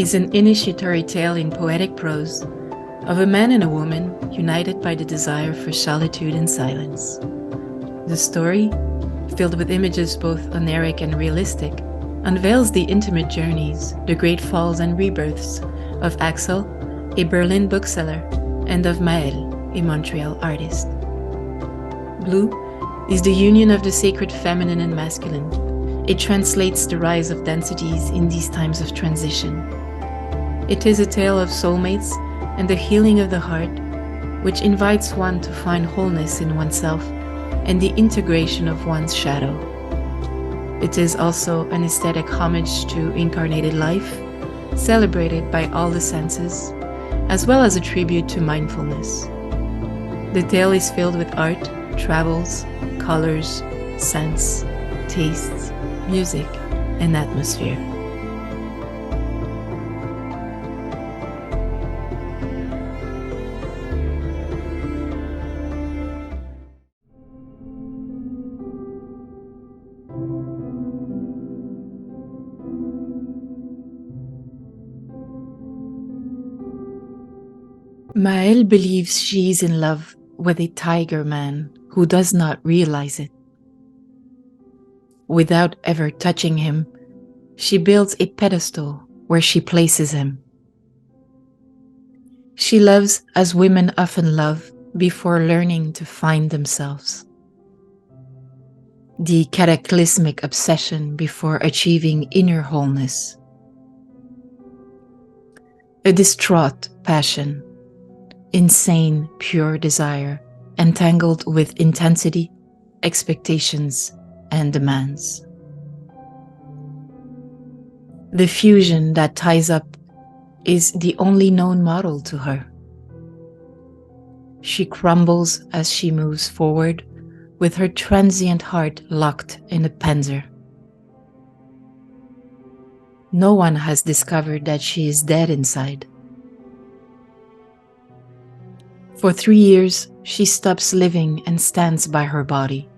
is an initiatory tale in poetic prose of a man and a woman united by the desire for solitude and silence. The story, filled with images both oniric and realistic, unveils the intimate journeys, the great falls and rebirths of Axel, a Berlin bookseller, and of Maëlle, a Montreal artist. Blue is the union of the sacred feminine and masculine. It translates the rise of densities in these times of transition. It is a tale of soulmates and the healing of the heart, which invites one to find wholeness in oneself and the integration of one's shadow. It is also an aesthetic homage to incarnated life, celebrated by all the senses, as well as a tribute to mindfulness. The tale is filled with art, travels, colors, scents, tastes, music, and atmosphere. Maëlle believes she is in love with a tiger man who does not realize it. Without ever touching him, she builds a pedestal where she places him. She loves as women often love before learning to find themselves. The cataclysmic obsession before achieving inner wholeness. A distraught passion. Insane, pure desire, entangled with intensity, expectations, and demands. The fusion that ties up is the only known model to her. She crumbles as she moves forward, with her transient heart locked in a panzer. No one has discovered that she is dead inside. For 3 years, she stops living and stands by her body.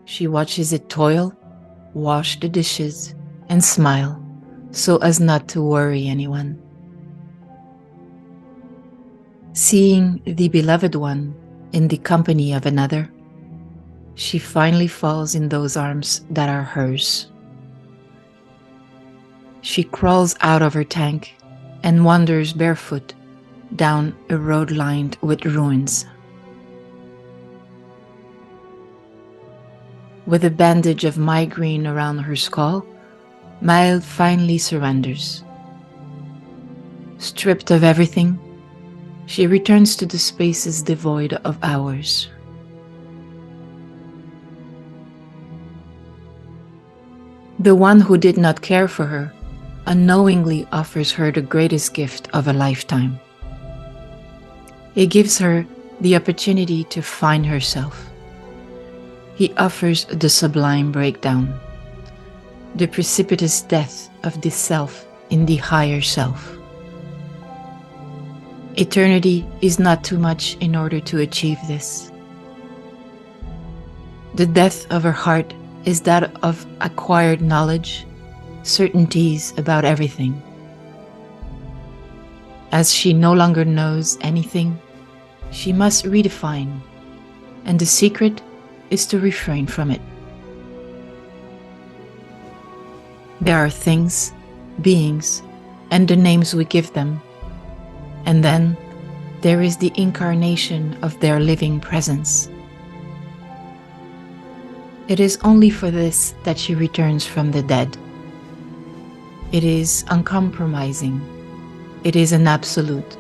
She watches it toil, wash the dishes, and smile so as not to worry anyone. Seeing the beloved one in the company of another, she finally falls in those arms that are hers. She crawls out of her tank and wanders barefoot down a road lined with ruins. With a bandage of migraine around her skull, Maëlle finally surrenders. Stripped of everything, she returns to the spaces devoid of hours. The one who did not care for her unknowingly offers her the greatest gift of a lifetime. It gives her the opportunity to find herself. He offers the sublime breakdown, the precipitous death of the self in the higher self. Eternity is not too much in order to achieve this. The death of her heart is that of acquired knowledge, certainties about everything. As she no longer knows anything, she must redefine, and the secret is to refrain from it. There are things, beings, and the names we give them, and then there is the incarnation of their living presence. It is only for this that she returns from the dead. It is uncompromising. It is an absolute,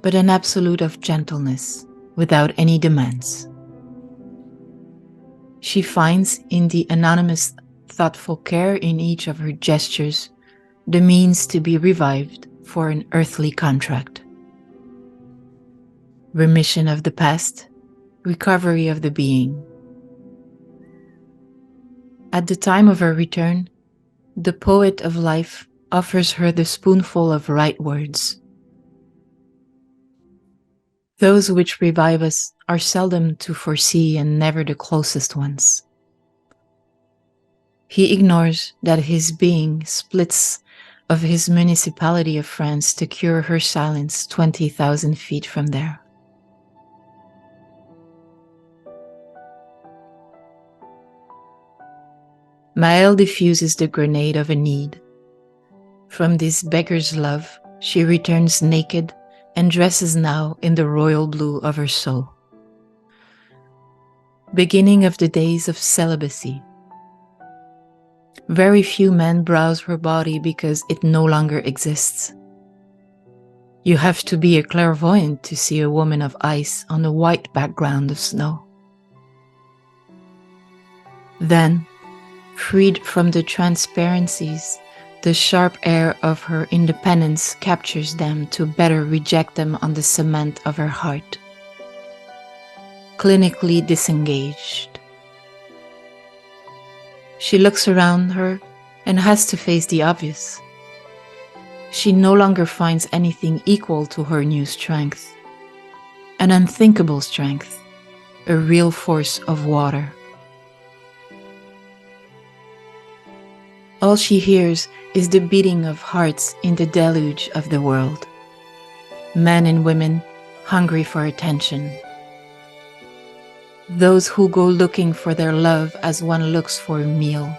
but an absolute of gentleness, without any demands. She finds in the anonymous, thoughtful care in each of her gestures the means to be revived for an earthly contract. Remission of the past, recovery of the being. At the time of her return, the poet of life offers her the spoonful of right words. Those which revive us are seldom to foresee and never the closest ones. He ignores that his being splits of his municipality of France to cure her silence 20,000 feet from there. Maëlle diffuses the grenade of a need. From this beggar's love, she returns naked and dresses now in the royal blue of her soul. Beginning of the days of celibacy. Very few men browse her body because it no longer exists. You have to be a clairvoyant to see a woman of ice on a white background of snow. Then, freed from the transparencies, the sharp air of her independence captures them to better reject them on the cement of her heart. Clinically disengaged. She looks around her and has to face the obvious. She no longer finds anything equal to her new strength. An unthinkable strength, a real force of water. All she hears is the beating of hearts in the deluge of the world. Men and women hungry for attention. Those who go looking for their love as one looks for a meal.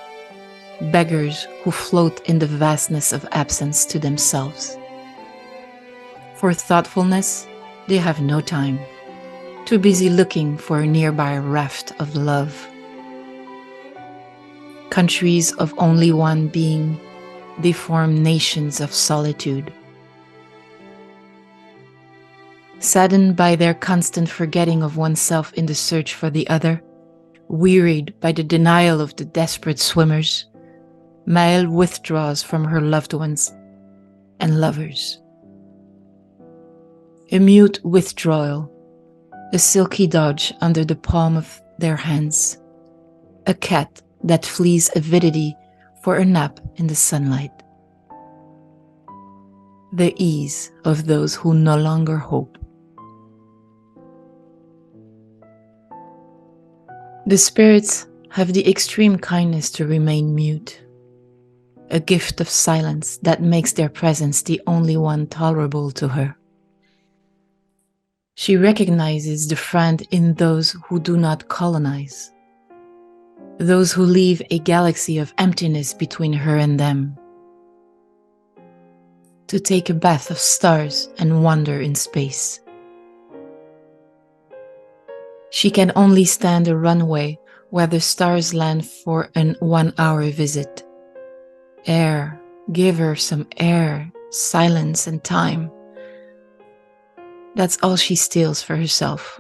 Beggars who float in the vastness of absence to themselves. For thoughtfulness, they have no time. Too busy looking for a nearby raft of love. Countries of only one being, they form nations of solitude. Saddened by their constant forgetting of oneself in the search for the other, wearied by the denial of the desperate swimmers, Maëlle withdraws from her loved ones and lovers. A mute withdrawal, a silky dodge under the palm of their hands, a cat that flees avidity for a nap in the sunlight. The ease of those who no longer hope. The spirits have the extreme kindness to remain mute, a gift of silence that makes their presence the only one tolerable to her. She recognizes the friend in those who do not colonize, those who leave a galaxy of emptiness between her and them, to take a bath of stars and wander in space. She can only stand a runway where the stars land for an 1-hour visit. Air, give her some air, silence and time. That's all she steals for herself.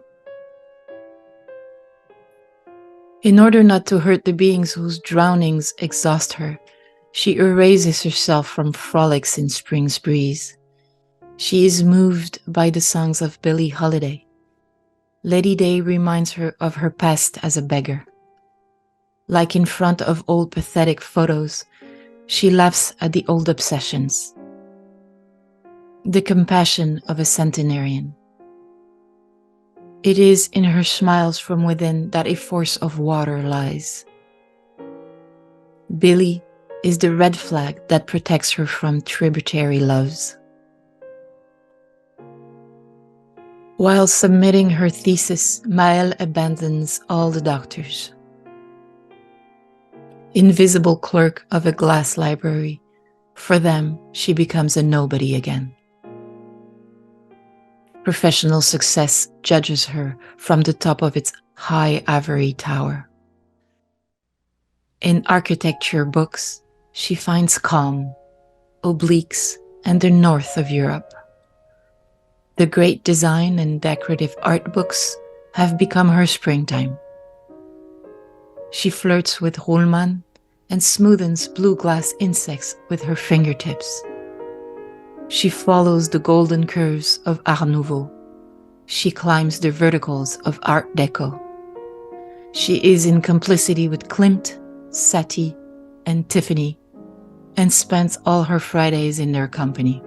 In order not to hurt the beings whose drownings exhaust her, she erases herself from frolics in spring's breeze. She is moved by the songs of Billie Holiday. Lady Day reminds her of her past as a beggar. Like in front of old pathetic photos, she laughs at the old obsessions. The compassion of a centenarian. It is in her smiles from within that a force of water lies. Billie is the red flag that protects her from tributary loves. While submitting her thesis, Maëlle abandons all the doctors. Invisible clerk of a glass library, for them, she becomes a nobody again. Professional success judges her from the top of its high ivory tower. In architecture books, she finds calm, obliques, and the north of Europe. The great design and decorative art books have become her springtime. She flirts with Ruhlmann and smoothens blue glass insects with her fingertips. She follows the golden curves of Art Nouveau. She climbs the verticals of Art Deco. She is in complicity with Klimt, Satie, and Tiffany, and spends all her Fridays in their company.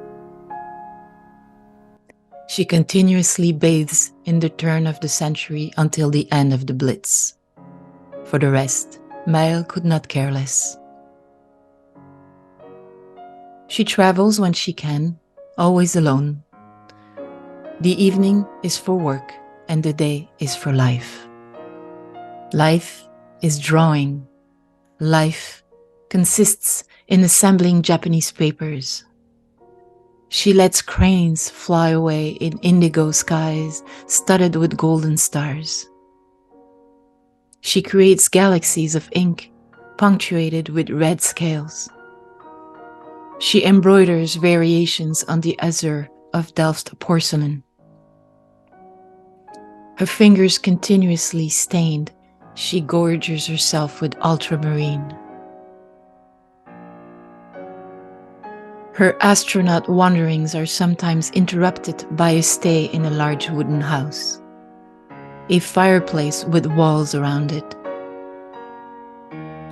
She continuously bathes in the turn of the century until the end of the Blitz. For the rest, Maëlle could not care less. She travels when she can, always alone. The evening is for work and the day is for life. Life is drawing. Life consists in assembling Japanese papers. She lets cranes fly away in indigo skies studded with golden stars. She creates galaxies of ink punctuated with red scales. She embroiders variations on the azure of Delft porcelain. Her fingers continuously stained, she gorges herself with ultramarine. Her astronaut wanderings are sometimes interrupted by a stay in a large wooden house, a fireplace with walls around it.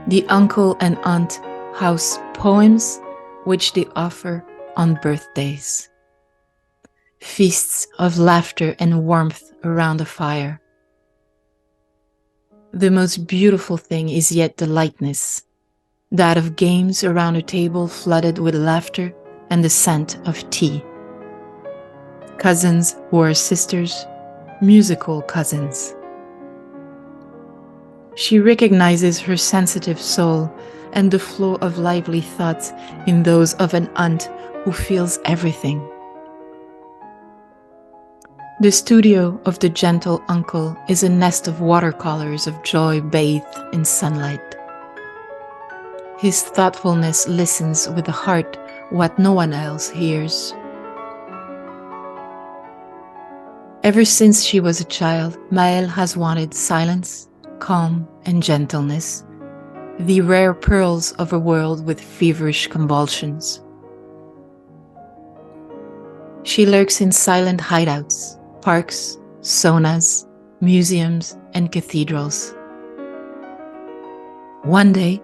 The uncle and aunt house poems which they offer on birthdays. Feasts of laughter and warmth around a fire. The most beautiful thing is yet the lightness, that of games around a table flooded with laughter and the scent of tea. Cousins who are sisters, musical cousins. She recognizes her sensitive soul and the flow of lively thoughts in those of an aunt who feels everything. The studio of the gentle uncle is a nest of watercolors of joy bathed in sunlight. His thoughtfulness listens with a heart what no one else hears. Ever since she was a child, Maëlle has wanted silence, calm, and gentleness, the rare pearls of a world with feverish convulsions. She lurks in silent hideouts, parks, saunas, museums, and cathedrals. One day,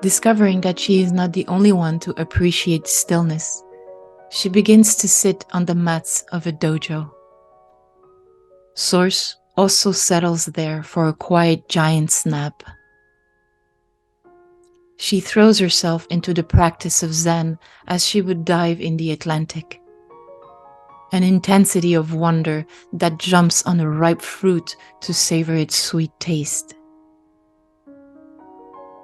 discovering that she is not the only one to appreciate stillness, she begins to sit on the mats of a dojo. Source also settles there for a quiet giant's nap. She throws herself into the practice of Zen as she would dive in the Atlantic. An intensity of wonder that jumps on a ripe fruit to savor its sweet taste.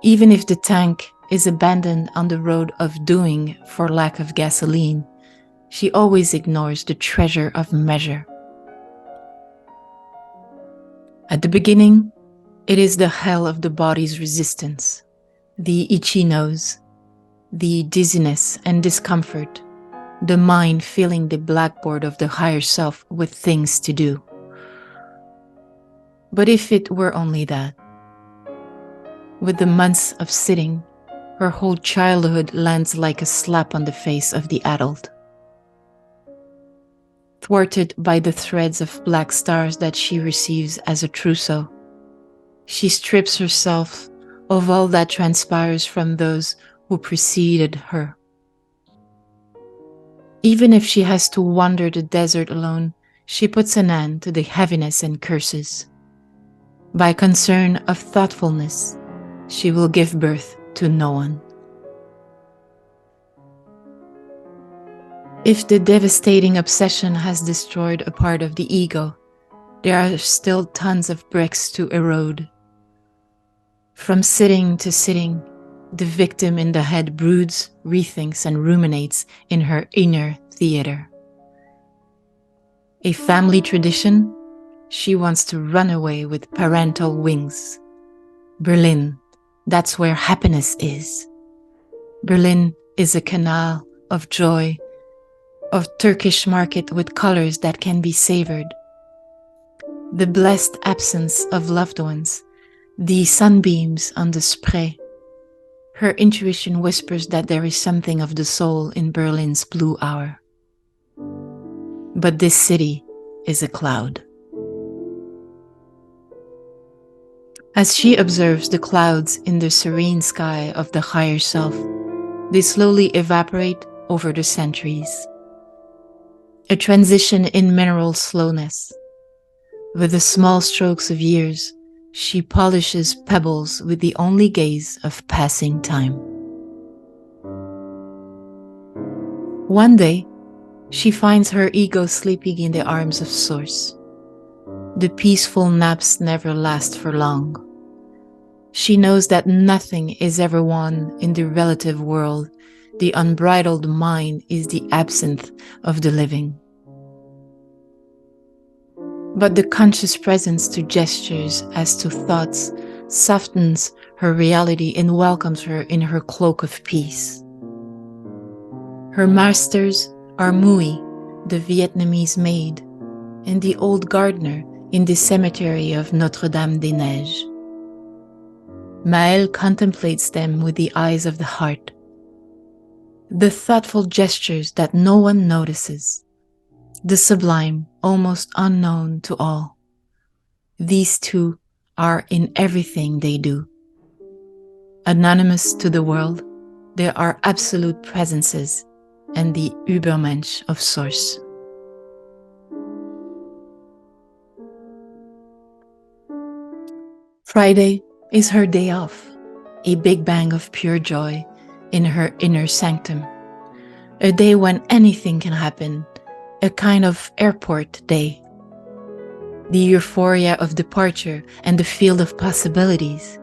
Even if the tank is abandoned on the road of doing for lack of gasoline, she always ignores the treasure of measure. At the beginning, it is the hell of the body's resistance, the itchy nose, the dizziness and discomfort, the mind filling the blackboard of the higher self with things to do. But if it were only that, with the months of sitting, her whole childhood lands like a slap on the face of the adult. Thwarted by the threads of black stars that she receives as a trousseau, she strips herself of all that transpires from those who preceded her. Even if she has to wander the desert alone, she puts an end to the heaviness and curses. By concern of thoughtfulness, she will give birth to no one. If the devastating obsession has destroyed a part of the ego, there are still tons of bricks to erode. From sitting to sitting, the victim in the head broods, rethinks, and ruminates in her inner theater. A family tradition, she wants to run away with parental wings. Berlin, that's where happiness is. Berlin is a canal of joy, of Turkish market with colors that can be savored. The blessed absence of loved ones, the sunbeams on the Spree. Her intuition whispers that there is something of the soul in Berlin's blue hour. But this city is a cloud. As she observes the clouds in the serene sky of the higher self, they slowly evaporate over the centuries. A transition in mineral slowness. With the small strokes of years, she polishes pebbles with the only gaze of passing time. One day, she finds her ego sleeping in the arms of Source. The peaceful naps never last for long. She knows that nothing is ever won in the relative world. The unbridled mind is the absinthe of the living. But the conscious presence to gestures as to thoughts softens her reality and welcomes her in her cloak of peace. Her masters are Mui, the Vietnamese maid, and the old gardener in the cemetery of Notre-Dame-des-Neiges. Maëlle contemplates them with the eyes of the heart. The thoughtful gestures that no one notices, the sublime, almost unknown to all. These two are in everything they do. Anonymous to the world, they are absolute presences and the Übermensch of Source. Friday is her day off, a big bang of pure joy in her inner sanctum. A day when anything can happen, a kind of airport day. The euphoria of departure and the field of possibilities.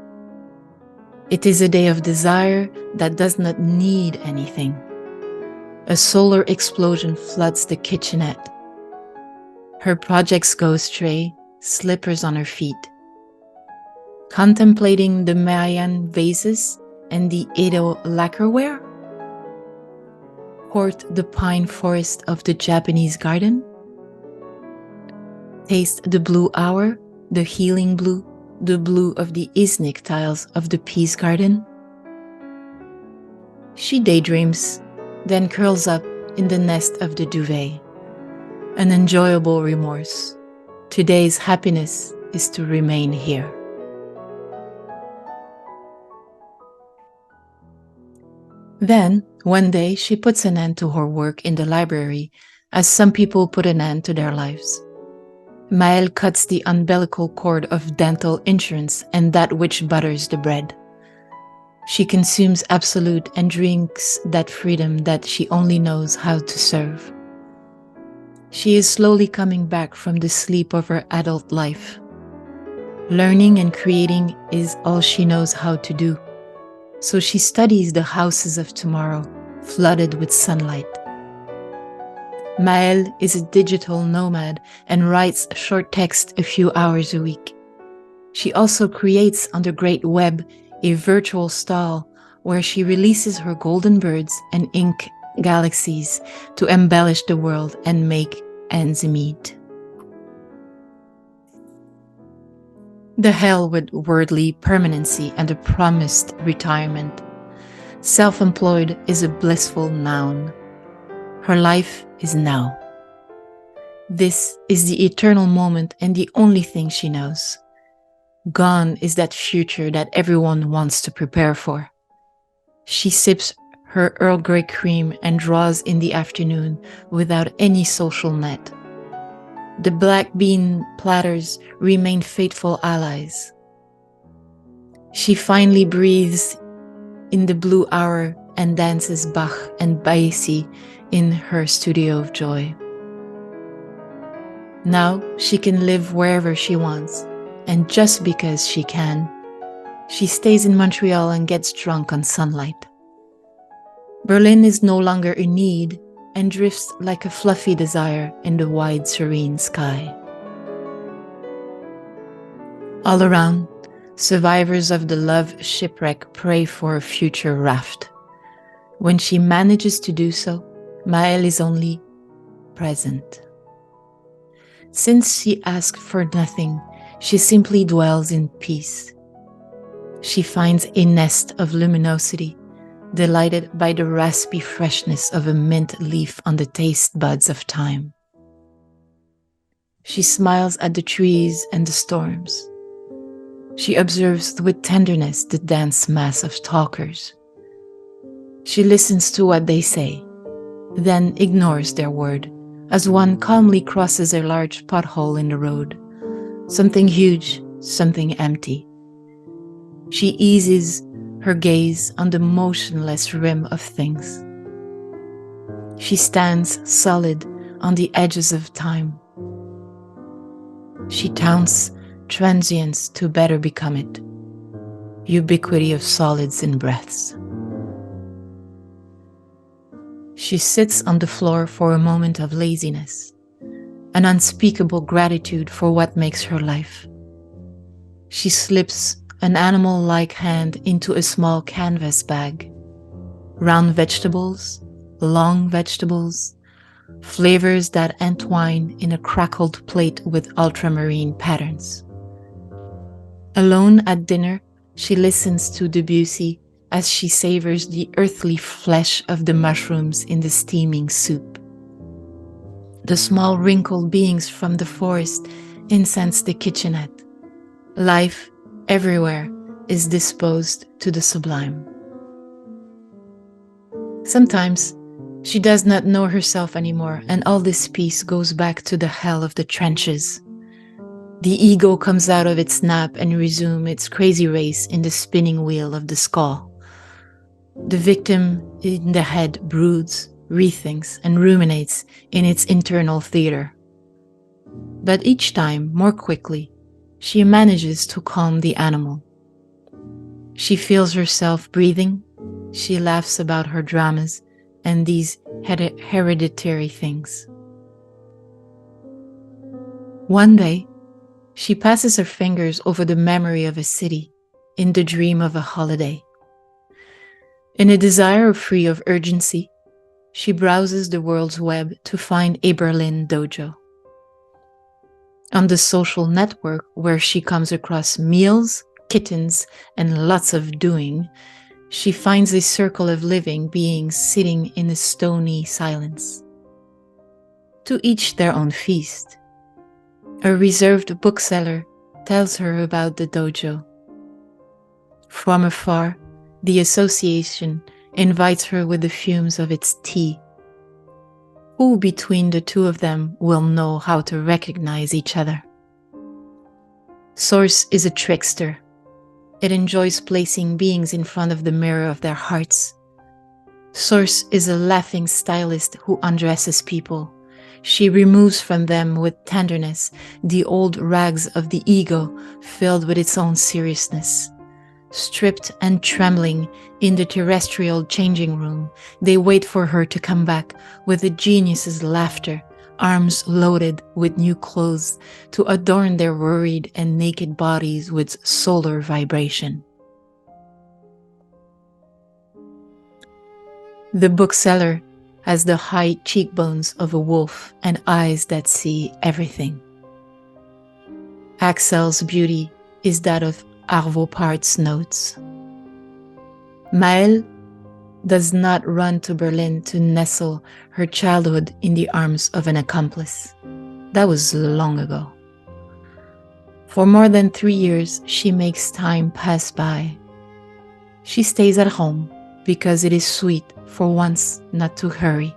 It is a day of desire that does not need anything. A solar explosion floods the kitchenette. Her projects go astray, slippers on her feet. Contemplating the Mayan vases and the Edo lacquerware? Court the pine forest of the Japanese garden? Taste the blue hour, the healing blue, the blue of the Iznik tiles of the peace garden? She daydreams, then curls up in the nest of the duvet. An enjoyable remorse. Today's happiness is to remain here. Then, one day, she puts an end to her work in the library, as some people put an end to their lives. Maëlle cuts the umbilical cord of dental insurance and that which butters the bread. She consumes absolute and drinks that freedom that she only knows how to serve. She is slowly coming back from the sleep of her adult life. Learning and creating is all she knows how to do. So she studies the houses of tomorrow, flooded with sunlight. Maëlle is a digital nomad and writes short text a few hours a week. She also creates on the great web a virtual stall where she releases her golden birds and ink galaxies to embellish the world and make ends meet. The hell with worldly permanency and the promised retirement. Self-employed is a blissful noun. Her life is now. This is the eternal moment and the only thing she knows. Gone is that future that everyone wants to prepare for. She sips her Earl Grey cream and draws in the afternoon without any social net. The black bean platters remain faithful allies. She finally breathes in the blue hour and dances Bach and Baisi in her studio of joy. Now she can live wherever she wants, and just because she can, she stays in Montreal and gets drunk on sunlight. Berlin is no longer in need and drifts like a fluffy desire in the wide, serene sky. All around, survivors of the love shipwreck pray for a future raft. When she manages to do so, Maëlle is only present. Since she asked for nothing, she simply dwells in peace. She finds a nest of luminosity, delighted by the raspy freshness of a mint leaf on the taste buds of time. She smiles at the trees and the storms. She observes with tenderness the dense mass of talkers. She listens to what they say, then ignores their word as one calmly crosses a large pothole in the road. Something huge, something empty. She eases her gaze on the motionless rim of things. She stands solid on the edges of time. She taunts transience to better become it. Ubiquity of solids and breaths. She sits on the floor for a moment of laziness, an unspeakable gratitude for what makes her life. She slips an animal-like hand into a small canvas bag. Round vegetables, long vegetables, flavors that entwine in a crackled plate with ultramarine patterns. Alone at dinner, she listens to Debussy as she savors the earthly flesh of the mushrooms in the steaming soup. The small wrinkled beings from the forest incense the kitchenette. Life everywhere is disposed to the sublime. Sometimes she does not know herself anymore, and all this peace goes back to the hell of the trenches. The ego comes out of its nap and resumes its crazy race in the spinning wheel of the skull. The victim in the head broods, rethinks, and ruminates in its internal theater. But each time, more quickly, she manages to calm the animal. She feels herself breathing. She laughs about her dramas and these hereditary things. One day, she passes her fingers over the memory of a city in the dream of a holiday. In a desire free of urgency, she browses the world's web to find a Berlin dojo. On the social network where she comes across meals, kittens, and lots of doing, she finds a circle of living beings sitting in a stony silence. To each their own feast. A reserved bookseller tells her about the dojo. From afar, the association invites her with the fumes of its tea. Who between the two of them will know how to recognize each other? Source is a trickster. It enjoys placing beings in front of the mirror of their hearts. Source is a laughing stylist who undresses people. She removes from them with tenderness the old rags of the ego filled with its own seriousness. Stripped and trembling in the terrestrial changing room, they wait for her to come back with a genius's laughter, arms loaded with new clothes to adorn their worried and naked bodies with solar vibration. The bookseller has the high cheekbones of a wolf and eyes that see everything. Axel's beauty is that of Arvo Part's notes. Maëlle does not run to Berlin to nestle her childhood in the arms of an accomplice. That was long ago. For more than 3 years, she makes time pass by. She stays at home because it is sweet for once not to hurry.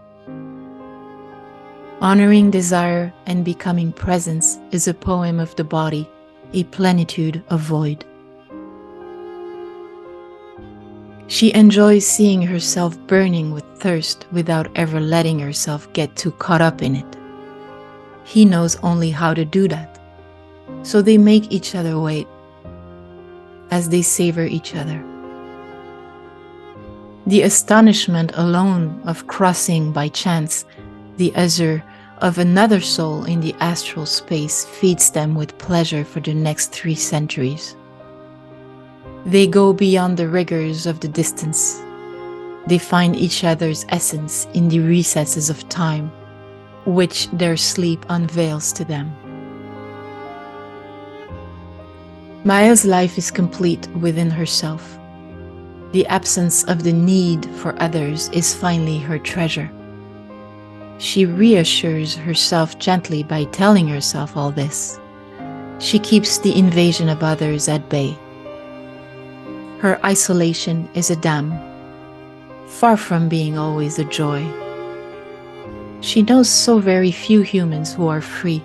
Honoring desire and becoming presence is a poem of the body, a plenitude of void. She enjoys seeing herself burning with thirst without ever letting herself get too caught up in it. He knows only how to do that, so they make each other wait as they savor each other. The astonishment alone of crossing by chance the azure of another soul in the astral space feeds them with pleasure for the next 3 centuries. They go beyond the rigors of the distance. They find each other's essence in the recesses of time, which their sleep unveils to them. Maëlle's life is complete within herself. The absence of the need for others is finally her treasure. She reassures herself gently by telling herself all this. She keeps the invasion of others at bay. Her isolation is a dam, far from being always a joy. She knows so very few humans who are free,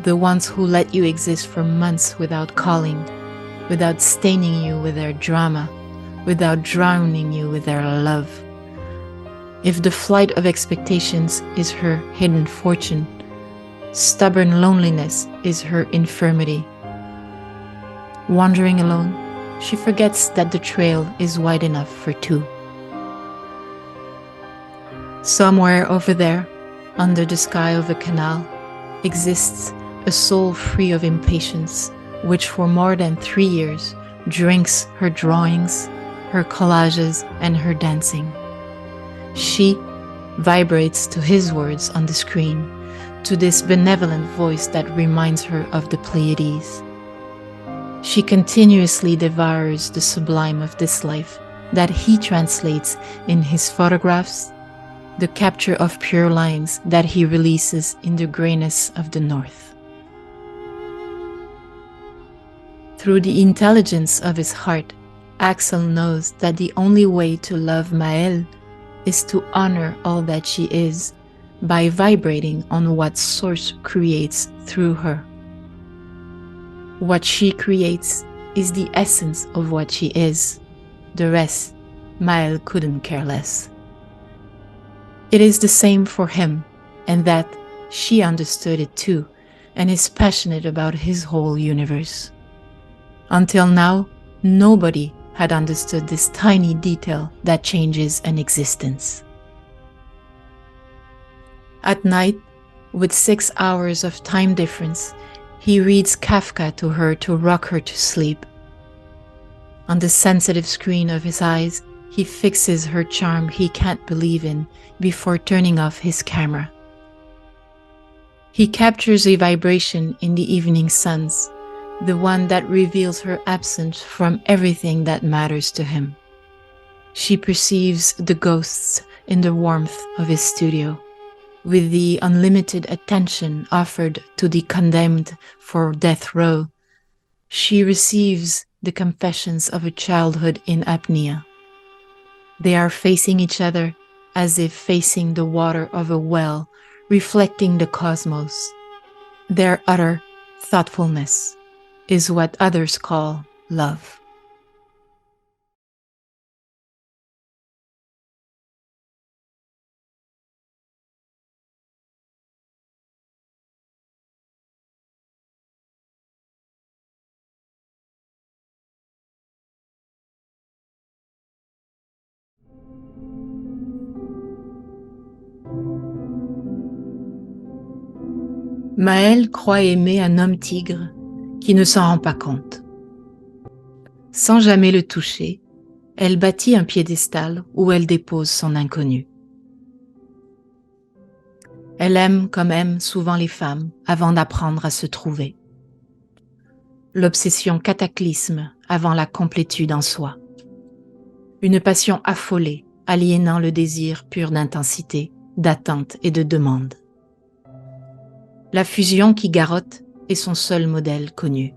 the ones who let you exist for months without calling, without staining you with their drama, without drowning you with their love. If the flight of expectations is her hidden fortune, stubborn loneliness is her infirmity. Wandering alone, she forgets that the trail is wide enough for two. Somewhere over there, under the sky of a canal, exists a soul free of impatience, which for more than 3 years drinks her drawings, her collages, and her dancing. She vibrates to his words on the screen, to this benevolent voice that reminds her of the Pleiades. She continuously devours the sublime of this life that he translates in his photographs, the capture of pure lines that he releases in the grayness of the north. Through the intelligence of his heart, Axel knows that the only way to love Maëlle is to honor all that she is by vibrating on what Source creates through her. What she creates is the essence of what she is. The rest, Maëlle couldn't care less. It is the same for him, and that she understood it too, and is passionate about his whole universe. Until now, nobody had understood this tiny detail that changes an existence. At night, with 6 hours of time difference, he reads Kafka to her to rock her to sleep. On the sensitive screen of his eyes, he fixes her charm he can't believe in before turning off his camera. He captures a vibration in the evening suns, the one that reveals her absence from everything that matters to him. She perceives the ghosts in the warmth of his studio, with the unlimited attention offered to the condemned for death row. She receives the confessions of a childhood in apnea. They are facing each other as if facing the water of a well, reflecting the cosmos. Their utter thoughtfulness is what others call love. Maëlle croit aimer un homme tigre qui ne s'en rend pas compte. Sans jamais le toucher, elle bâtit un piédestal où elle dépose son inconnu. Elle aime comme aiment souvent les femmes avant d'apprendre à se trouver. L'obsession cataclysme avant la complétude en soi. Une passion affolée, aliénant le désir pur d'intensité, d'attente et de demande. La fusion qui garrotte est son seul modèle connu.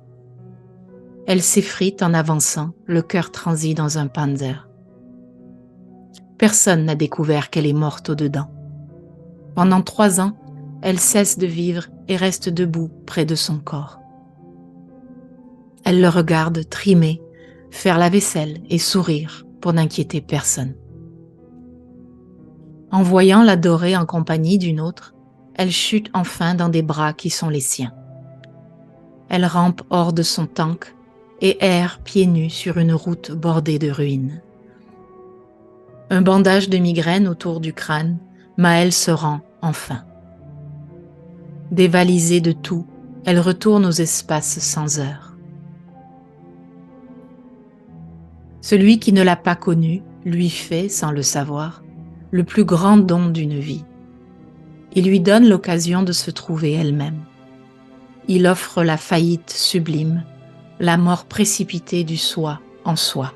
Elle s'effrite en avançant, le cœur transi dans un panzer. Personne n'a découvert qu'elle est morte au-dedans. Pendant 3 ans, elle cesse de vivre et reste debout près de son corps. Elle le regarde trimer, faire la vaisselle et sourire pour n'inquiéter personne. En voyant l'adoré en compagnie d'une autre, elle chute enfin dans des bras qui sont les siens. Elle rampe hors de son tank et erre pieds nus sur une route bordée de ruines. Un bandage de migraine autour du crâne, Maëlle se rend enfin. Dévalisée de tout, elle retourne aux espaces sans heure. Celui qui ne l'a pas connue lui fait, sans le savoir, le plus grand don d'une vie. Il lui donne l'occasion de se trouver elle-même. Il offre la faillite sublime, la mort précipitée du soi en soi.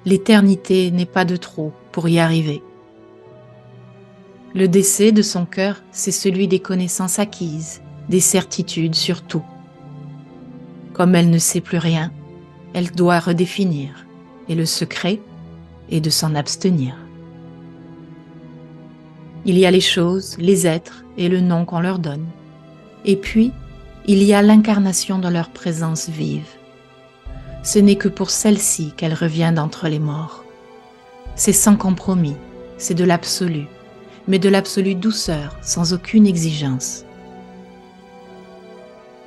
L'éternité n'est pas de trop pour y arriver. Le décès de son cœur, c'est celui des connaissances acquises, des certitudes surtout. Comme elle ne sait plus rien, elle doit redéfinir, et le secret est de s'en abstenir. Il y a les choses, les êtres et le nom qu'on leur donne. Et puis, il y a l'incarnation de leur présence vive. Ce n'est que pour celle-ci qu'elle revient d'entre les morts. C'est sans compromis, c'est de l'absolu, mais de l'absolue douceur, sans aucune exigence.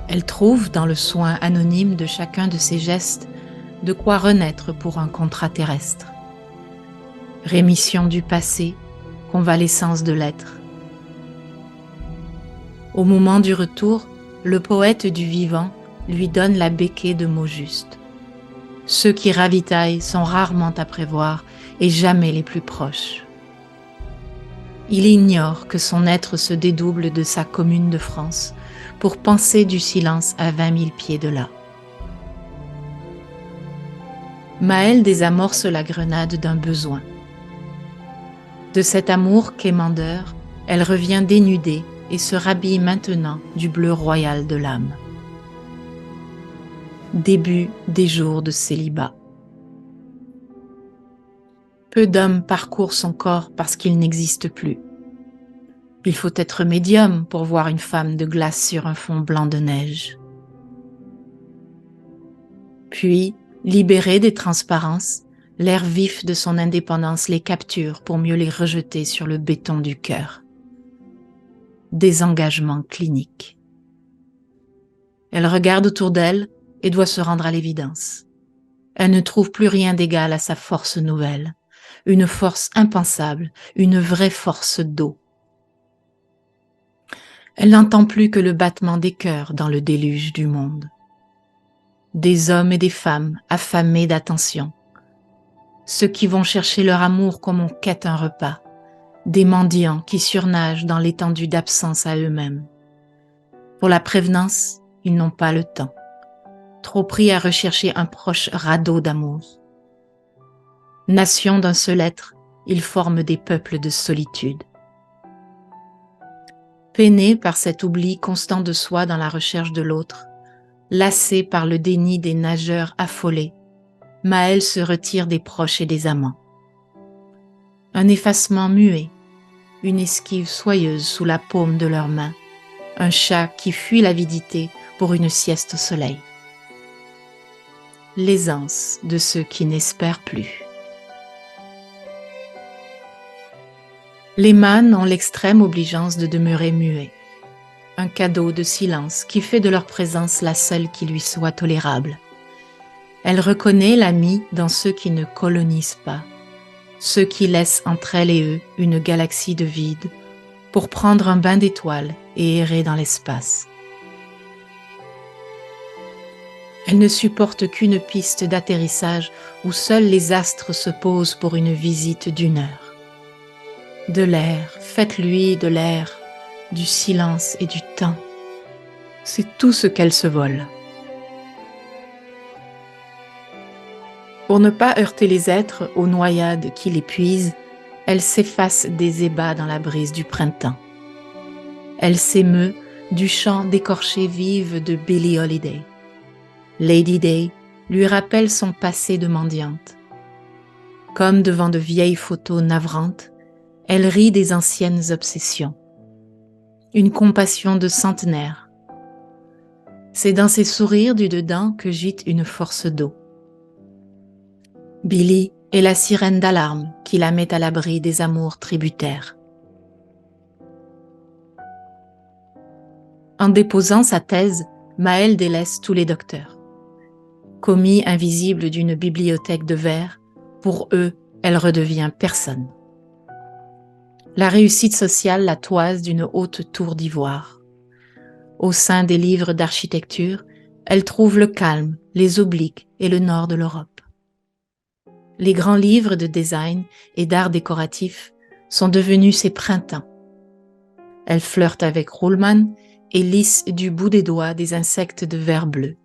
Elle trouve dans le soin anonyme de chacun de ses gestes de quoi renaître pour un contrat terrestre. Rémission du passé, convalescence de l'être. Au moment du retour, le poète du vivant lui donne la béquille de mots justes. Ceux qui ravitaillent sont rarement à prévoir et jamais les plus proches. Il ignore que son être se dédouble de sa commune de France pour penser du silence à 20 000 pieds de là. Maëlle désamorce la grenade d'un besoin. De cet amour quémandeur, elle revient dénudée et se rhabille maintenant du bleu royal de l'âme. Début des jours de célibat. Peu d'hommes parcourent son corps parce qu'il n'existe plus. Il faut être médium pour voir une femme de glace sur un fond blanc de neige. Puis, libérée des transparences, l'air vif de son indépendance les capture pour mieux les rejeter sur le béton du cœur. Désengagement clinique. Elle regarde autour d'elle et doit se rendre à l'évidence. Elle ne trouve plus rien d'égal à sa force nouvelle, une force impensable, une vraie force d'eau. Elle n'entend plus que le battement des cœurs dans le déluge du monde. Des hommes et des femmes affamés d'attention. Ceux qui vont chercher leur amour comme on quête un repas. Des mendiants qui surnagent dans l'étendue d'absence à eux-mêmes. Pour la prévenance, ils n'ont pas le temps. Trop pris à rechercher un proche radeau d'amour. Nation d'un seul être, ils forment des peuples de solitude. Peinée par cet oubli constant de soi dans la recherche de l'autre, lassée par le déni des nageurs affolés, Maëlle se retire des proches et des amants. Un effacement muet, une esquive soyeuse sous la paume de leurs mains, un chat qui fuit l'avidité pour une sieste au soleil. L'aisance de ceux qui n'espèrent plus. Les mânes ont l'extrême obligeance de demeurer muets, un cadeau de silence qui fait de leur présence la seule qui lui soit tolérable. Elle reconnaît l'ami dans ceux qui ne colonisent pas, ceux qui laissent entre elle et eux une galaxie de vide pour prendre un bain d'étoiles et errer dans l'espace. Elle ne supporte qu'une piste d'atterrissage où seuls les astres se posent pour une visite d'1 heure. De l'air, faites-lui de l'air, du silence et du temps. C'est tout ce qu'elle se vole. Pour ne pas heurter les êtres aux noyades qui l'épuisent, elle s'efface des ébats dans la brise du printemps. Elle s'émeut du chant d'écorchés vives de Billie Holiday. Lady Day lui rappelle son passé de mendiante. Comme devant de vieilles photos navrantes, elle rit des anciennes obsessions. Une compassion de centenaire. C'est dans ses sourires du dedans que gîte une force d'eau. Billie est la sirène d'alarme qui la met à l'abri des amours tributaires. En déposant sa thèse, Maëlle délaisse tous les docteurs. Commis invisible d'une bibliothèque de verre, pour eux, elle redevient personne. La réussite sociale la toise d'une haute tour d'ivoire. Au sein des livres d'architecture, elle trouve le calme, les obliques et le nord de l'Europe. Les grands livres de design et d'art décoratif sont devenus ses printemps. Elle flirte avec Ruhlmann et lisse du bout des doigts des insectes de verre bleu.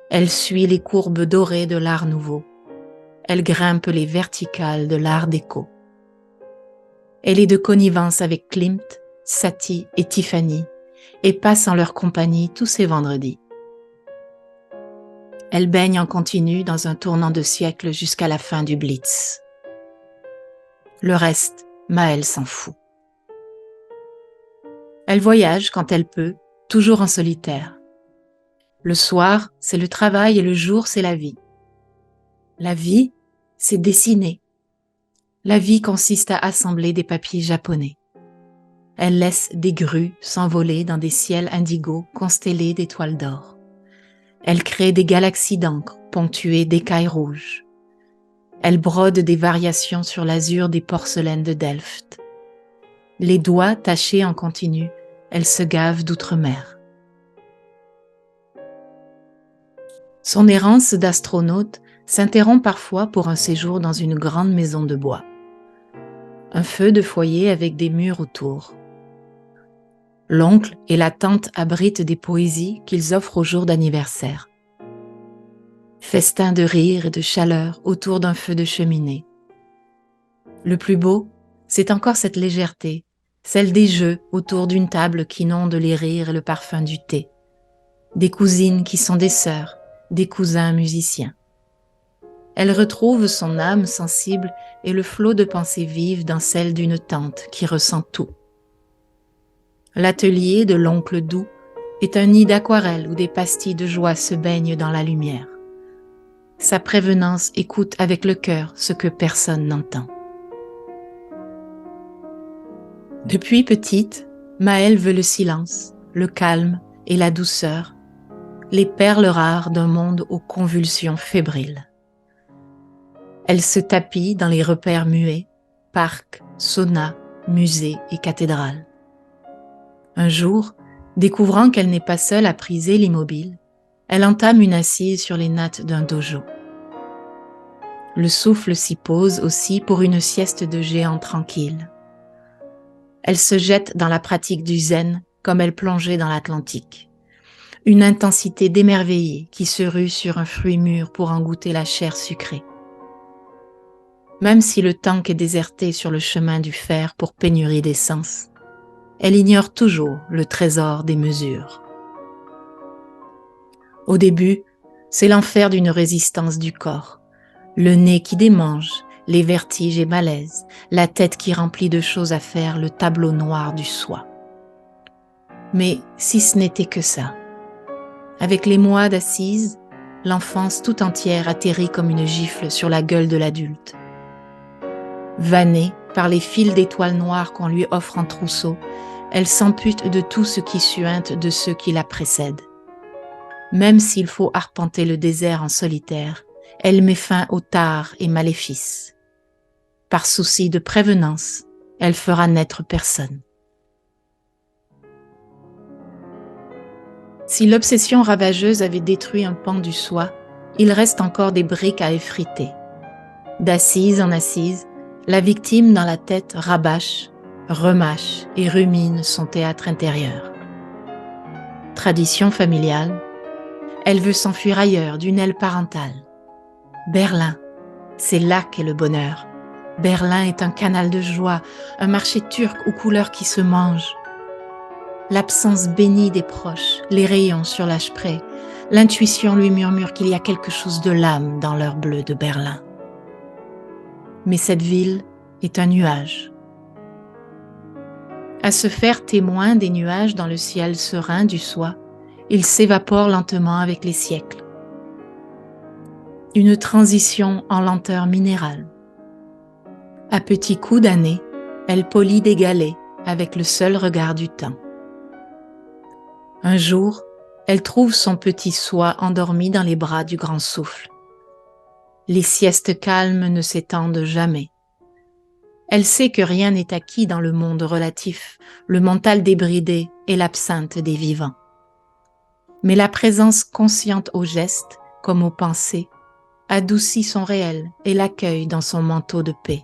Elle suit les courbes dorées de l'art nouveau. Elle grimpe les verticales de l'art déco. Elle est de connivence avec Klimt, Satie et Tiffany et passe en leur compagnie tous ses vendredis. Elle baigne en continu dans un tournant de siècle jusqu'à la fin du Blitz. Le reste, Maëlle s'en fout. Elle voyage quand elle peut, toujours en solitaire. Le soir, c'est le travail et le jour, c'est la vie. La vie, c'est dessiner. La vie consiste à assembler des papiers japonais. Elle laisse des grues s'envoler dans des ciels indigos constellés d'étoiles d'or. Elle crée des galaxies d'encre ponctuées d'écailles rouges. Elle brode des variations sur l'azur des porcelaines de Delft. Les doigts tachés en continu, elle se gave d'outre-mer. Son errance d'astronaute s'interrompt parfois pour un séjour dans une grande maison de bois. Un feu de foyer avec des murs autour. L'oncle et la tante abritent des poésies qu'ils offrent au jour d'anniversaire. Festin de rire et de chaleur autour d'un feu de cheminée. Le plus beau, c'est encore cette légèreté, celle des jeux autour d'une table qui inonde les rires et le parfum du thé. Des cousines qui sont des sœurs, des cousins musiciens. Elle retrouve son âme sensible et le flot de pensées vives dans celle d'une tante qui ressent tout. L'atelier de l'oncle doux est un nid d'aquarelle où des pastilles de joie se baignent dans la lumière. Sa prévenance écoute avec le cœur ce que personne n'entend. Depuis petite, Maëlle veut le silence, le calme et la douceur, les perles rares d'un monde aux convulsions fébriles. Elle se tapit dans les repères muets, parcs, saunas, musées et cathédrales. Un jour, découvrant qu'elle n'est pas seule à priser l'immobile, elle entame une assise sur les nattes d'un dojo. Le souffle s'y pose aussi pour une sieste de géant tranquille. Elle se jette dans la pratique du zen comme elle plongeait dans l'Atlantique. Une intensité d'émerveillé qui se rue sur un fruit mûr pour en goûter la chair sucrée. Même si le tank est déserté sur le chemin du fer pour pénurie d'essence, elle ignore toujours le trésor des mesures. Au début, c'est l'enfer d'une résistance du corps, le nez qui démange, les vertiges et malaises, la tête qui remplit de choses à faire, le tableau noir du soi. Mais si ce n'était que ça, avec les mois d'assises, l'enfance tout entière atterrit comme une gifle sur la gueule de l'adulte. Vannée par les fils d'étoiles noires qu'on lui offre en trousseau, elle s'ampute de tout ce qui suinte de ceux qui la précèdent. Même s'il faut arpenter le désert en solitaire, elle met fin aux tares et maléfices. Par souci de prévenance, elle fera naître personne. Si l'obsession ravageuse avait détruit un pan du soi, il reste encore des briques à effriter. D'assise en assise, la victime dans la tête rabâche, remâche et rumine son théâtre intérieur. Tradition familiale, elle veut s'enfuir ailleurs d'une aile parentale. Berlin, c'est là qu'est le bonheur. Berlin est un canal de joie, un marché turc aux couleurs qui se mangent. L'absence bénie des proches, les rayons sur l'âge-près, l'intuition lui murmure qu'il y a quelque chose de l'âme dans l'heure bleue de Berlin. Mais cette ville est un nuage. À se faire témoin des nuages dans le ciel serein du soi, il s'évapore lentement avec les siècles. Une transition en lenteur minérale. À petits coups d'année, elle polit des galets avec le seul regard du temps. Un jour, elle trouve son petit soi endormi dans les bras du grand souffle. Les siestes calmes ne s'étendent jamais. Elle sait que rien n'est acquis dans le monde relatif, le mental débridé et l'absinthe des vivants. Mais la présence consciente aux gestes, comme aux pensées, adoucit son réel et l'accueille dans son manteau de paix.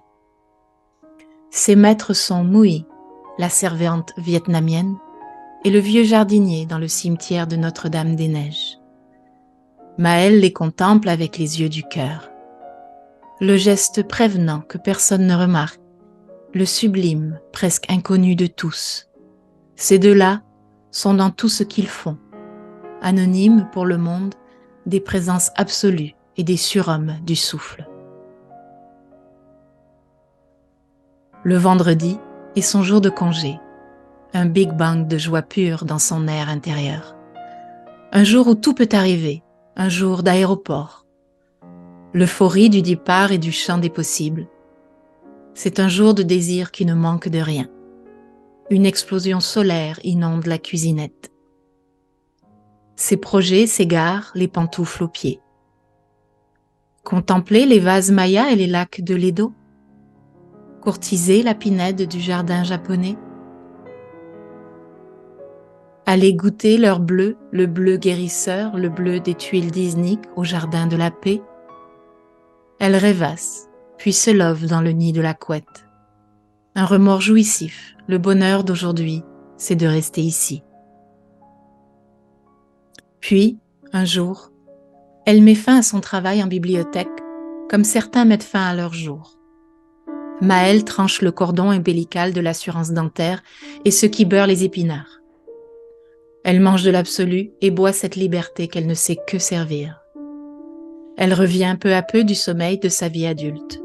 Ses maîtres sont Mui, la servante vietnamienne, et le vieux jardinier dans le cimetière de Notre-Dame-des-Neiges. Maëlle les contemple avec les yeux du cœur. Le geste prévenant que personne ne remarque, le sublime, presque inconnu de tous. Ces deux-là sont dans tout ce qu'ils font, anonymes pour le monde, des présences absolues et des surhommes du souffle. Le vendredi est son jour de congé, un big bang de joie pure dans son air intérieur. Un jour où tout peut arriver, un jour d'aéroport. L'euphorie du départ et du champ des possibles. C'est un jour de désir qui ne manque de rien. Une explosion solaire inonde la cuisinette. Ses projets s'égarent, les pantoufles aux pieds. Contempler les vases mayas et les lacs de l'Edo. Courtiser la pinède du jardin japonais. Aller goûter leur bleu, le bleu guérisseur, le bleu des tuiles d'Iznik au jardin de la paix. Elle rêvasse, puis se love dans le nid de la couette. Un remords jouissif, le bonheur d'aujourd'hui, c'est de rester ici. Puis, un jour, elle met fin à son travail en bibliothèque, comme certains mettent fin à leur jour. Maëlle tranche le cordon ombilical de l'assurance dentaire et ce qui beurre les épinards. Elle mange de l'absolu et boit cette liberté qu'elle ne sait que servir. Elle revient peu à peu du sommeil de sa vie adulte.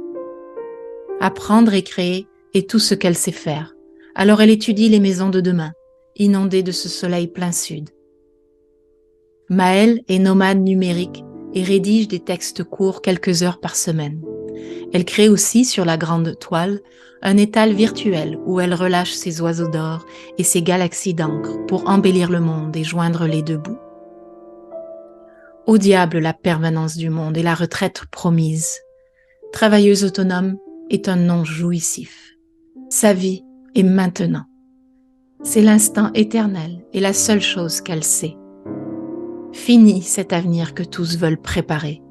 Apprendre et créer est tout ce qu'elle sait faire. Alors elle étudie les maisons de demain, inondées de ce soleil plein sud. Maëlle est nomade numérique et rédige des textes courts quelques heures par semaine. Elle crée aussi sur la grande toile un étal virtuel où elle relâche ses oiseaux d'or et ses galaxies d'encre pour embellir le monde et joindre les deux bouts. Au diable la permanence du monde et la retraite promise. Travailleuse autonome est un nom jouissif. Sa vie est maintenant. C'est l'instant éternel et la seule chose qu'elle sait. Fini cet avenir que tous veulent préparer.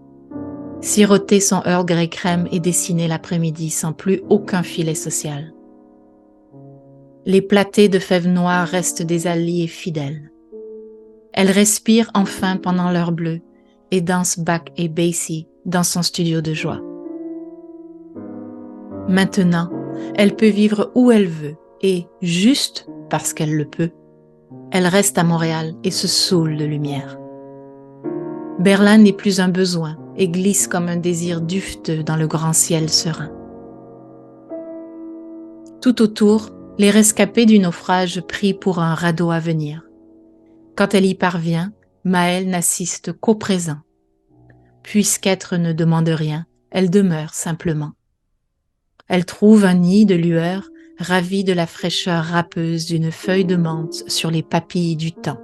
Siroter son Earl Grey crème et dessiner l'après-midi sans plus aucun filet social. Les platées de fèves noires restent des alliés fidèles. Elle respire enfin pendant l'heure bleue et danse Bach et Basie dans son studio de joie. Maintenant, elle peut vivre où elle veut et, juste parce qu'elle le peut, elle reste à Montréal et se saoule de lumière. Berlin n'est plus un besoin et glisse comme un désir dufteux dans le grand ciel serein. Tout autour, les rescapés du naufrage prient pour un radeau à venir. Quand elle y parvient, Maëlle n'assiste qu'au présent. Puisqu'être ne demande rien, elle demeure simplement. Elle trouve un nid de lueur, ravie de la fraîcheur râpeuse d'une feuille de menthe sur les papilles du temps.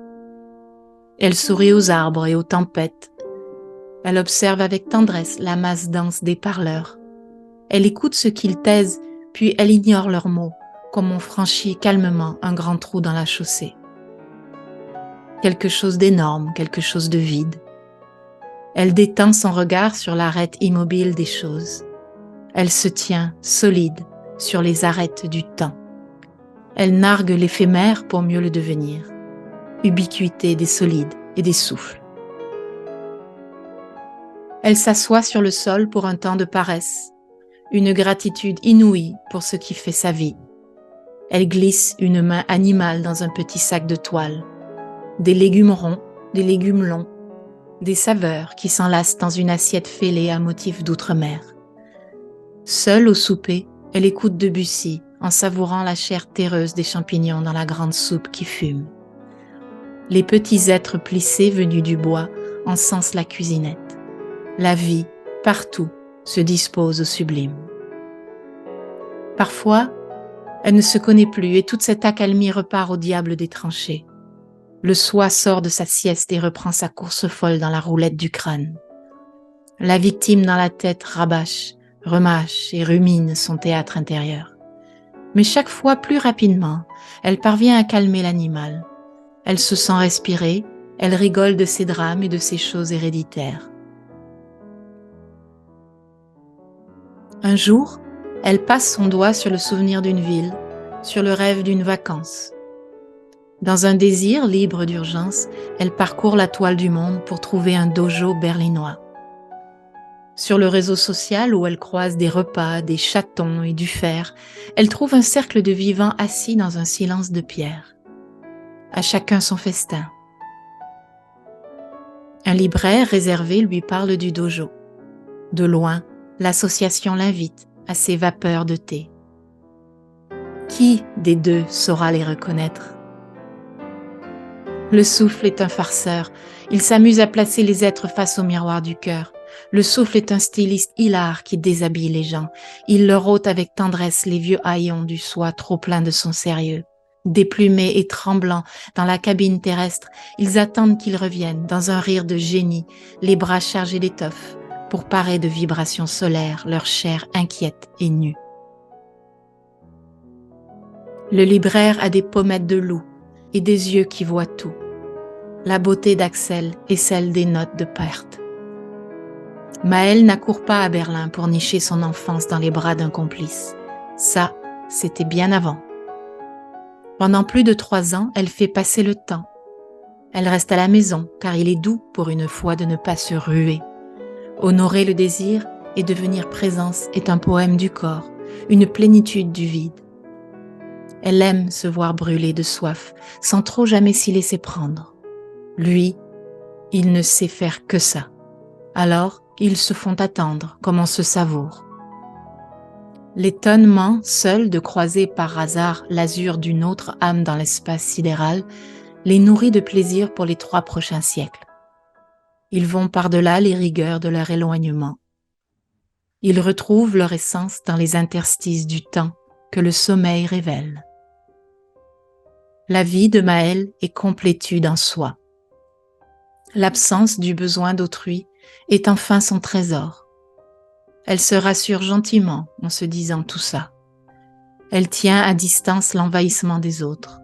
Elle sourit aux arbres et aux tempêtes. Elle observe avec tendresse la masse dense des parleurs. Elle écoute ce qu'ils taisent, puis elle ignore leurs mots, comme on franchit calmement un grand trou dans la chaussée. Quelque chose d'énorme, quelque chose de vide. Elle détend son regard sur l'arête immobile des choses. Elle se tient solide sur les arêtes du temps. Elle nargue l'éphémère pour mieux le devenir. Ubiquité des solides et des souffles. Elle s'assoit sur le sol pour un temps de paresse, une gratitude inouïe pour ce qui fait sa vie. Elle glisse une main animale dans un petit sac de toile. Des légumes ronds, des légumes longs, des saveurs qui s'enlacent dans une assiette fêlée à motif d'outre-mer. Seule au souper, elle écoute Debussy en savourant la chair terreuse des champignons dans la grande soupe qui fume. Les petits êtres plissés venus du bois encensent la cuisinette. La vie, partout, se dispose au sublime. Parfois, elle ne se connaît plus et toute cette accalmie repart au diable des tranchées. Le soi sort de sa sieste et reprend sa course folle dans la roulette du crâne. La victime dans la tête rabâche, remâche et rumine son théâtre intérieur. Mais chaque fois plus rapidement, elle parvient à calmer l'animal. Elle se sent respirer, elle rigole de ses drames et de ses choses héréditaires. Un jour, elle passe son doigt sur le souvenir d'une ville, sur le rêve d'une vacance. Dans un désir libre d'urgence, elle parcourt la toile du monde pour trouver un dojo berlinois. Sur le réseau social où elle croise des repas, des chatons et du fer, elle trouve un cercle de vivants assis dans un silence de pierre. À chacun son festin. Un libraire réservé lui parle du dojo. De loin, l'association l'invite à ses vapeurs de thé. Qui des deux saura les reconnaître? Le souffle est un farceur. Il s'amuse à placer les êtres face au miroir du cœur, Le souffle est un styliste hilar qui déshabille les gens. Il leur ôte avec tendresse les vieux haillons du soie trop plein de son sérieux. Déplumés et tremblants dans la cabine terrestre, ils attendent qu'il revienne dans un rire de génie, les bras chargés d'étoffe, pour parer de vibrations solaires leur chair inquiète et nue. Le libraire a des pommettes de loup et des yeux qui voient tout. La beauté d'Axel est celle des notes de perte. Maëlle n'accourt pas à Berlin pour nicher son enfance dans les bras d'un complice. Ça, c'était bien avant. Pendant plus de 3 ans, elle fait passer le temps. Elle reste à la maison, car il est doux pour une fois de ne pas se ruer. Honorer le désir et devenir présence est un poème du corps, une plénitude du vide. Elle aime se voir brûler de soif, sans trop jamais s'y laisser prendre. Lui, il ne sait faire que ça. Alors, ils se font attendre, comme on se savoure. L'étonnement seul de croiser par hasard l'azur d'une autre âme dans l'espace sidéral les nourrit de plaisir pour les 3 prochains siècles. Ils vont par-delà les rigueurs de leur éloignement. Ils retrouvent leur essence dans les interstices du temps que le sommeil révèle. La vie de Maëlle est complétude en soi. L'absence du besoin d'autrui est enfin son trésor. Elle se rassure gentiment en se disant tout ça. Elle tient à distance l'envahissement des autres.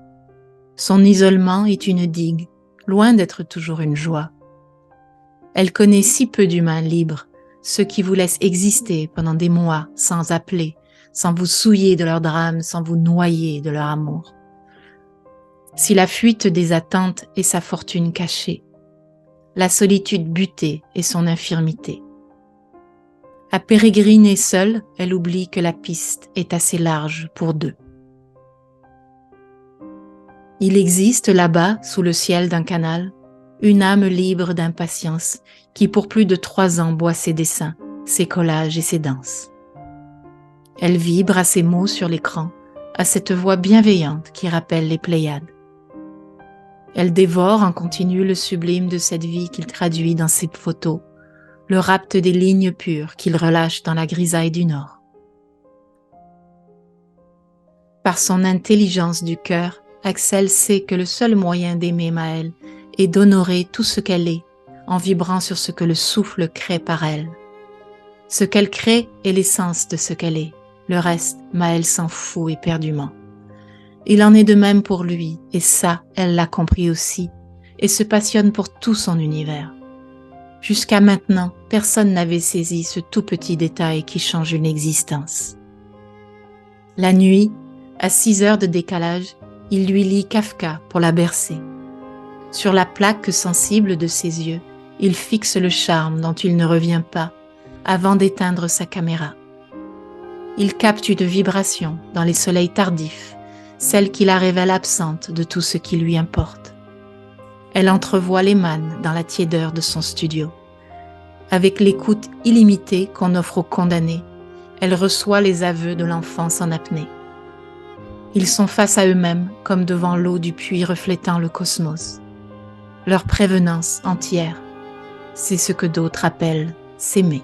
Son isolement est une digue, loin d'être toujours une joie. Elle connaît si peu d'humains libres, ceux qui vous laissent exister pendant des mois sans appeler, sans vous souiller de leur drame, sans vous noyer de leur amour. Si la fuite des attentes est sa fortune cachée, la solitude butée est son infirmité. À pérégriner seule, elle oublie que la piste est assez large pour 2. Il existe là-bas, sous le ciel d'un canal, une âme libre d'impatience qui pour plus de 3 ans boit ses dessins, ses collages et ses danses. Elle vibre à ses mots sur l'écran, à cette voix bienveillante qui rappelle les Pléiades. Elle dévore en continu le sublime de cette vie qu'il traduit dans ses photos, le rapt des lignes pures qu'il relâche dans la grisaille du Nord. Par son intelligence du cœur, Axel sait que le seul moyen d'aimer Maëlle est d'honorer tout ce qu'elle est, en vibrant sur ce que le souffle crée par elle. Ce qu'elle crée est l'essence de ce qu'elle est. Le reste, Maëlle s'en fout éperdument. Il en est de même pour lui, et ça, elle l'a compris aussi, et se passionne pour tout son univers. Jusqu'à maintenant, personne n'avait saisi ce tout petit détail qui change une existence. La nuit, à 6 heures de décalage, il lui lit Kafka pour la bercer. Sur la plaque sensible de ses yeux, il fixe le charme dont il ne revient pas avant d'éteindre sa caméra. Il capte une vibration dans les soleils tardifs, celle qui la révèle absente de tout ce qui lui importe. Elle entrevoit les mannes dans la tiédeur de son studio. Avec l'écoute illimitée qu'on offre aux condamnés, elle reçoit les aveux de l'enfance en apnée. Ils sont face à eux-mêmes comme devant l'eau du puits reflétant le cosmos. Leur prévenance entière, c'est ce que d'autres appellent s'aimer.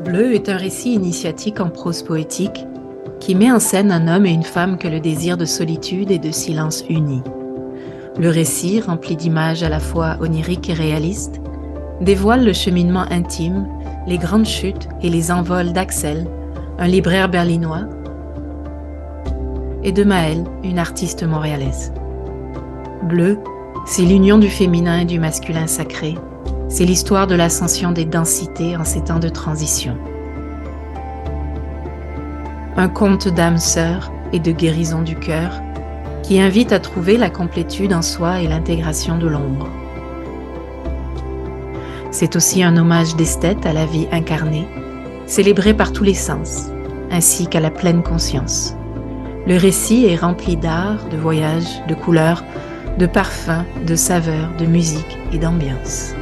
Bleu est un récit initiatique en prose poétique qui met en scène un homme et une femme que le désir de solitude et de silence unit. Le récit, rempli d'images à la fois oniriques et réalistes, dévoile le cheminement intime, les grandes chutes et les envols d'Axel, un libraire berlinois, et de Maëlle, une artiste montréalaise. Bleu, c'est l'union du féminin et du masculin sacré. C'est l'histoire de l'ascension des densités en ces temps de transition. Un conte d'âme sœur et de guérison du cœur qui invite à trouver la complétude en soi et l'intégration de l'ombre. C'est aussi un hommage d'esthète à la vie incarnée, célébrée par tous les sens, ainsi qu'à la pleine conscience. Le récit est rempli d'art, de voyages, de couleurs, de parfums, de saveurs, de musique et d'ambiance.